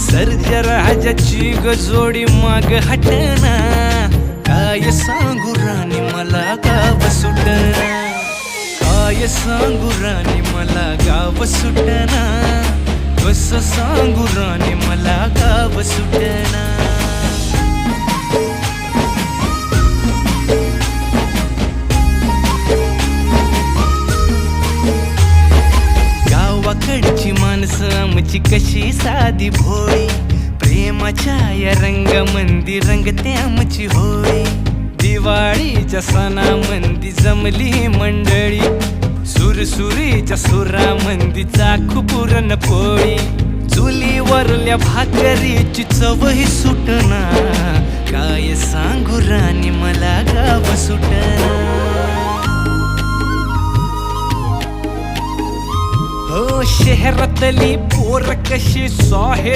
सर्जराजाची गजोडी माग हटना, काय सांगू राणी मला गाव सुटना, काय सांगू राणी मला गाव सुटना, कसं सांगू राणी मला गाव सुटना. गावाकडची माणसं आमची कशी साधी भोळी, प्रेमाच्या या रंगामंदी रंगते आमची होळी. दिवाळीच्या सणामंदी जमली मंडळी, सुरसुरीच्या सुरामंदी चाखू पुरणपोळी. चुलीवरल्या भाकरीची चवही सुटना, काय सांगू राणी मला गाव सुटना. हो शहरातली पोर कशी साहे